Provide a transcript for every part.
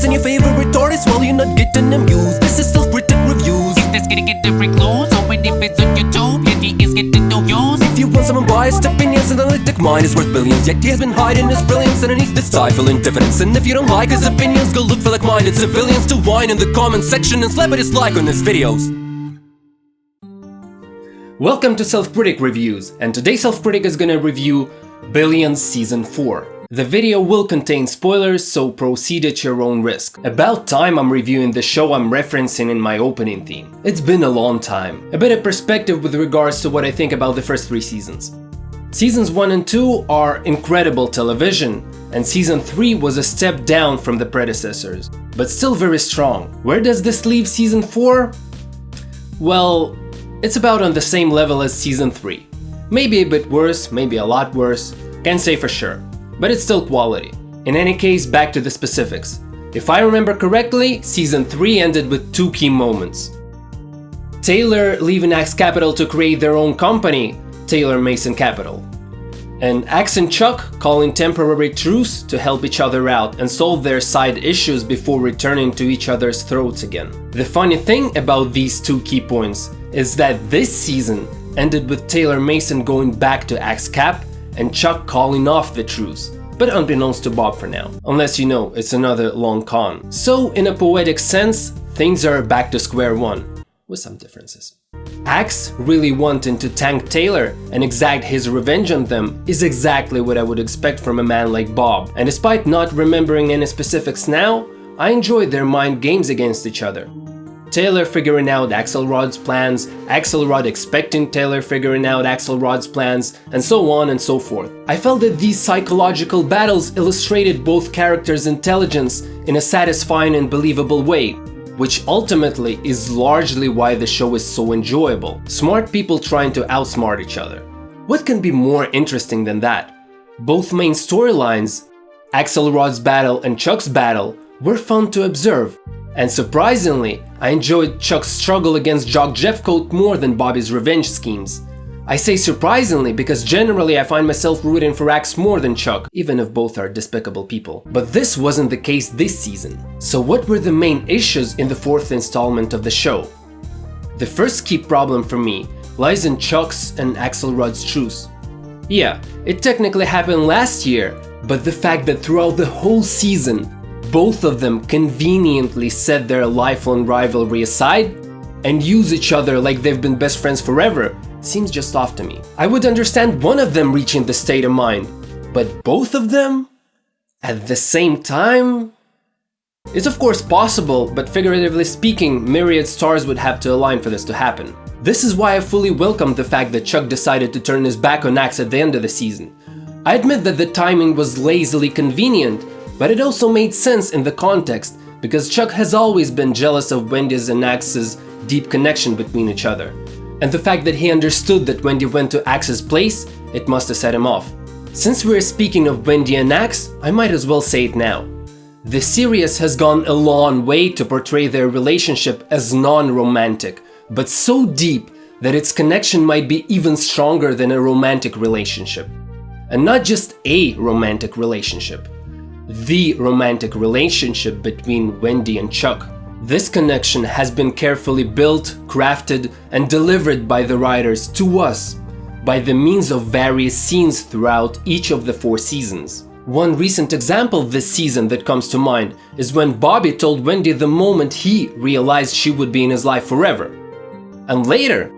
this and your favorite artist, well, you're not getting amused. This is Self-Critic Reviews. Is this gonna get different clues? Or if it's on YouTube, yet he is getting no views. If you want some unbiased opinions, an analytic mind is worth billions. Yet he has been hiding his brilliance underneath this stifling diffidence. And if you don't like his opinions, go look for like-minded civilians to whine in the comment section and slap a dislike on his videos. Welcome to Self-Critic Reviews, and today Self-Critic is gonna review Billions Season 4. The video will contain spoilers, so proceed at your own risk. About time I'm reviewing the show I'm referencing in my opening theme. It's been a long time. A bit of perspective with regards to what I think about the first 3 seasons. Seasons 1 and 2 are incredible television, and Season 3 was a step down from the predecessors, but still very strong. Where does this leave Season 4? Well, it's about on the same level as Season 3. Maybe a bit worse, maybe a lot worse, can't say for sure, but it's still quality. In any case, back to the specifics. If I remember correctly, Season 3 ended with 2 key moments. Taylor leaving Axe Capital to create their own company, Taylor Mason Capital. And Axe and Chuck calling temporary truce to help each other out and solve their side issues before returning to each other's throats again. The funny thing about these 2 key points is that this season ended with Taylor Mason going back to Axe Cap and Chuck calling off the truce, but unbeknownst to Bob for now, unless you know it's another long con. So in a poetic sense, things are back to square one, with some differences. Axe really wanting to tank Taylor and exact his revenge on them is exactly what I would expect from a man like Bob, and despite not remembering any specifics now, I enjoyed their mind games against each other. Taylor figuring out Axelrod's plans, Axelrod expecting Taylor figuring out Axelrod's plans, and so on and so forth. I felt that these psychological battles illustrated both characters' intelligence in a satisfying and believable way, which ultimately is largely why the show is so enjoyable. Smart people trying to outsmart each other. What can be more interesting than that? Both main storylines, Axelrod's battle and Chuck's battle, were fun to observe. And surprisingly, I enjoyed Chuck's struggle against Jock Jeffcoat more than Bobby's revenge schemes. I say surprisingly because generally I find myself rooting for Axe more than Chuck, even if both are despicable people. But this wasn't the case this season. So what were the main issues in the 4th installment of the show? The first key problem for me lies in Chuck's and Axelrod's truce. Yeah, it technically happened last year, but the fact that throughout the whole season, both of them conveniently set their lifelong rivalry aside and use each other like they've been best friends forever seems just off to me. I would understand one of them reaching the state of mind, but both of them? At the same time? It's of course possible, but figuratively speaking, myriad stars would have to align for this to happen. This is why I fully welcome the fact that Chuck decided to turn his back on Axe at the end of the season. I admit that the timing was lazily convenient, but it also made sense in the context, because Chuck has always been jealous of Wendy's and Axe's deep connection between each other. And the fact that he understood that Wendy went to Axe's place, it must have set him off. Since we're speaking of Wendy and Axe, I might as well say it now. The series has gone a long way to portray their relationship as non-romantic, but so deep that its connection might be even stronger than a romantic relationship. And not just a romantic relationship. The romantic relationship between Wendy and Chuck. This connection has been carefully built, crafted, and delivered by the writers to us by the means of various scenes throughout each of the 4 seasons. One recent example this season that comes to mind is when Bobby told Wendy the moment he realized she would be in his life forever. And later,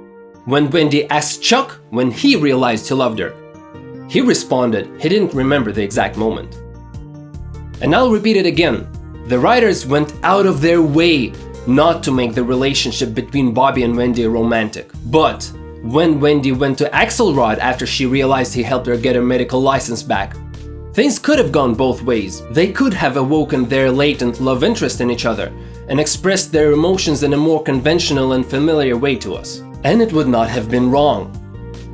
when Wendy asked Chuck when he realized he loved her, he responded he didn't remember the exact moment. And I'll repeat it again, the writers went out of their way not to make the relationship between Bobby and Wendy romantic. But when Wendy went to Axelrod after she realized he helped her get her medical license back, things could have gone both ways. They could have awoken their latent love interest in each other and expressed their emotions in a more conventional and familiar way to us. And it would not have been wrong.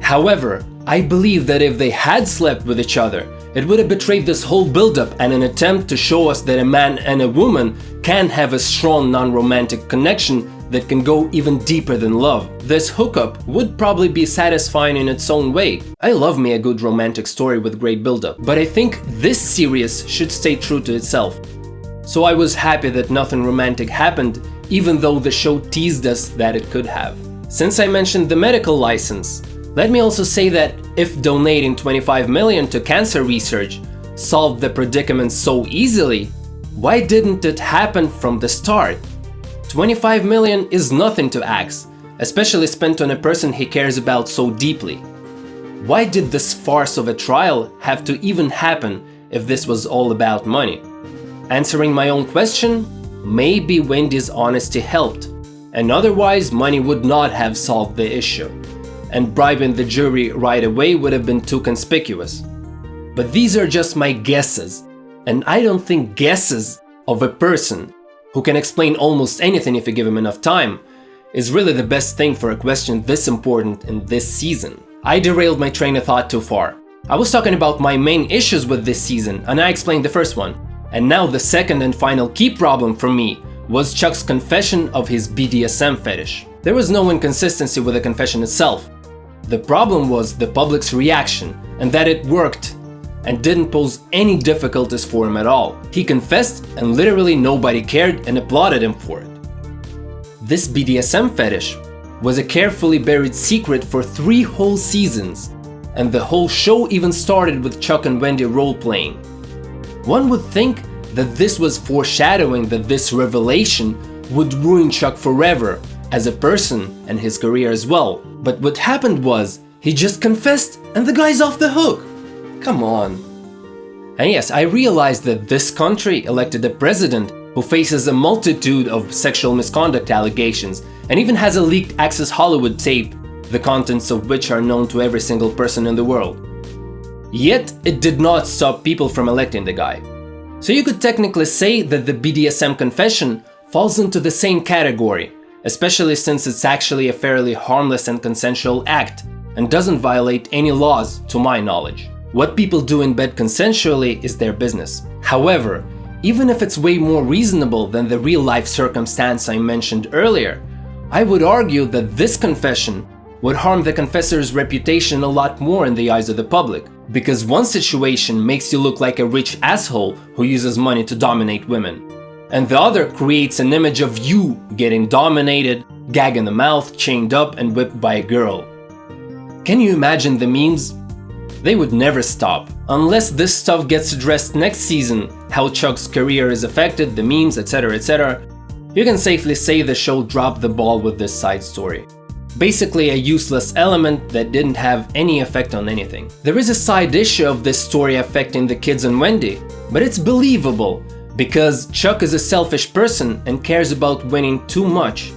However, I believe that if they had slept with each other, it would have betrayed this whole build-up and an attempt to show us that a man and a woman can have a strong non-romantic connection that can go even deeper than love. This hookup would probably be satisfying in its own way. I love me a good romantic story with great build-up, but I think this series should stay true to itself. so I was happy that nothing romantic happened, even though the show teased us that it could have. Since I mentioned the medical license, let me also say that if donating 25 million to cancer research solved the predicament so easily, why didn't it happen from the start? 25 million is nothing to Axe, especially spent on a person he cares about so deeply. Why did this farce of a trial have to even happen if this was all about money? Answering my own question, maybe Wendy's honesty helped, and otherwise money would not have solved the issue, and bribing the jury right away would have been too conspicuous. But these are just my guesses, and I don't think guesses of a person who can explain almost anything if you give him enough time is really the best thing for a question this important in this season. I derailed my train of thought too far. I was talking about my main issues with this season, and I explained the first one. And now the second and final key problem for me was Chuck's confession of his BDSM fetish. There was no inconsistency with the confession itself. The problem was the public's reaction, and that it worked and didn't pose any difficulties for him at all. He confessed and literally nobody cared and applauded him for it. This BDSM fetish was a carefully buried secret for 3 whole seasons, and the whole show even started with Chuck and Wendy role-playing. One would think that this was foreshadowing that this revelation would ruin Chuck forever as a person and his career as well. But what happened was, he just confessed and the guy's off the hook. Come on. And yes, I realized that this country elected a president who faces a multitude of sexual misconduct allegations and even has a leaked Access Hollywood tape, the contents of which are known to every single person in the world. Yet, it did not stop people from electing the guy. So you could technically say that the BDSM confession falls into the same category, especially since it's actually a fairly harmless and consensual act and doesn't violate any laws to my knowledge. What people do in bed consensually is their business. However, even if it's way more reasonable than the real-life circumstance I mentioned earlier, I would argue that this confession would harm the confessor's reputation a lot more in the eyes of the public, because one situation makes you look like a rich asshole who uses money to dominate women, and the other creates an image of you getting dominated, gag in the mouth, chained up and whipped by a girl. Can you imagine the memes? They would never stop. Unless this stuff gets addressed next season, how Chuck's career is affected, the memes, etc, etc, you can safely say the show dropped the ball with this side story. Basically a useless element that didn't have any effect on anything. There is a side issue of this story affecting the kids and Wendy, but it's believable because Chuck is a selfish person and cares about winning too much,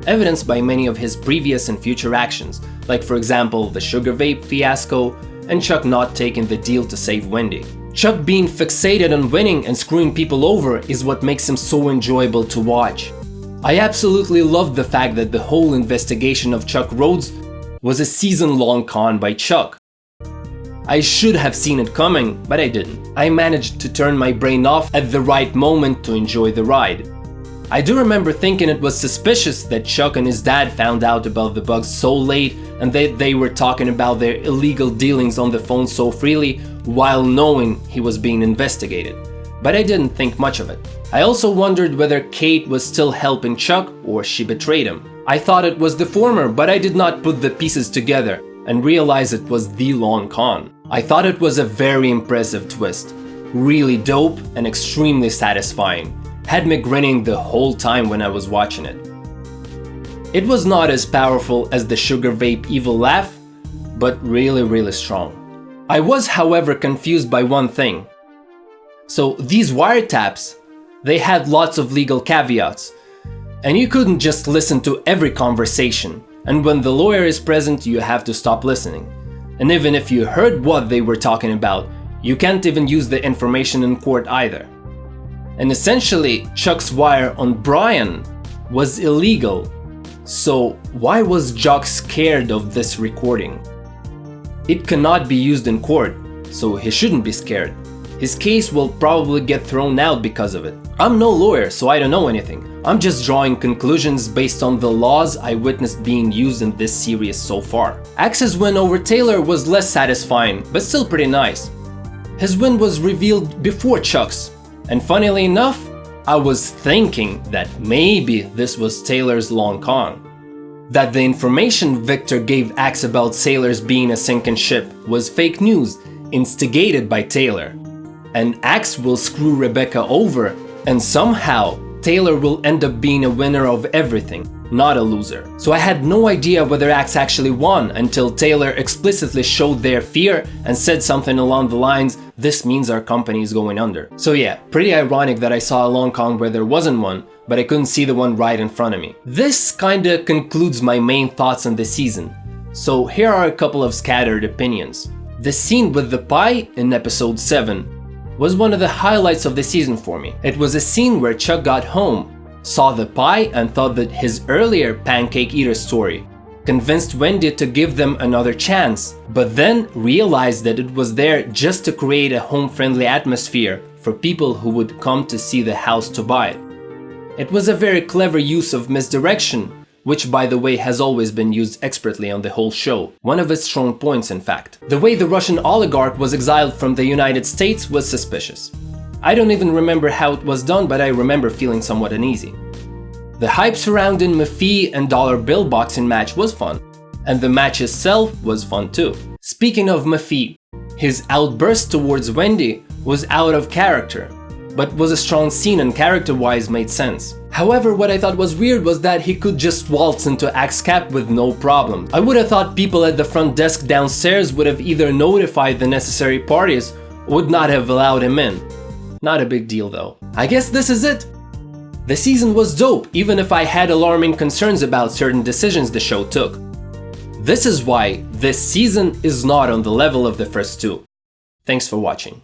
evidenced by many of his previous and future actions, like for example the sugar vape fiasco and Chuck not taking the deal to save Wendy. Chuck being fixated on winning and screwing people over is what makes him so enjoyable to watch. I absolutely loved the fact that the whole investigation of Chuck Rhodes was a season-long con by Chuck. I should have seen it coming, but I didn't. I managed to turn my brain off at the right moment to enjoy the ride. I do remember thinking it was suspicious that Chuck and his dad found out about the bugs so late and that they were talking about their illegal dealings on the phone so freely while knowing he was being investigated. But I didn't think much of it. I also wondered whether Kate was still helping Chuck or she betrayed him. I thought it was the former, but I did not put the pieces together and realize it was the long con. I thought it was a very impressive twist. Really dope and extremely satisfying. Had me grinning the whole time when I was watching it. It was not as powerful as the sugar vape evil laugh, but really strong. I was, however, confused by one thing. So these wiretaps, they had lots of legal caveats, and you couldn't just listen to every conversation, and when the lawyer is present you have to stop listening. And even if you heard what they were talking about, you can't even use the information in court either. And essentially, Chuck's wire on Brian was illegal, so why was Jock scared of this recording? It cannot be used in court, so he shouldn't be scared. His case will probably get thrown out because of it. I'm no lawyer, so I don't know anything. I'm just drawing conclusions based on the laws I witnessed being used in this series so far. Axe's win over Taylor was less satisfying, but still pretty nice. His win was revealed before Chuck's, and funnily enough, I was thinking that maybe this was Taylor's long con. That the information Victor gave Axe about sailors being a sinking ship was fake news, instigated by Taylor. And Axe will screw Rebecca over, and somehow Taylor will end up being a winner of everything, not a loser. So I had no idea whether Axe actually won until Taylor explicitly showed their fear and said something along the lines, "This means our company is going under." So yeah, pretty ironic that I saw a long con where there wasn't one, but I couldn't see the one right in front of me. This kinda concludes my main thoughts on the season. So here are a couple of scattered opinions. The scene with the pie in episode 7 was one of the highlights of the season for me. It was a scene where Chuck got home, saw the pie and thought that his earlier pancake eater story convinced Wendy to give them another chance, but then realized that it was there just to create a home-friendly atmosphere for people who would come to see the house to buy it. It was a very clever use of misdirection, which by the way has always been used expertly on the whole show. One of its strong points, in fact. The way the Russian oligarch was exiled from the United States was suspicious. I don't even remember how it was done, but I remember feeling somewhat uneasy. The hype surrounding Maffei and dollar bill boxing match was fun, and the match itself was fun too. Speaking of Maffei, his outburst towards Wendy was out of character, but was a strong scene and character-wise made sense. However, what I thought was weird was that he could just waltz into Axe Cap with no problem. I would have thought people at the front desk downstairs would have either notified the necessary parties or would not have allowed him in. Not a big deal though. I guess this is it. The season was dope, even if I had alarming concerns about certain decisions the show took. This is why this season is not on the level of the first two. Thanks for watching.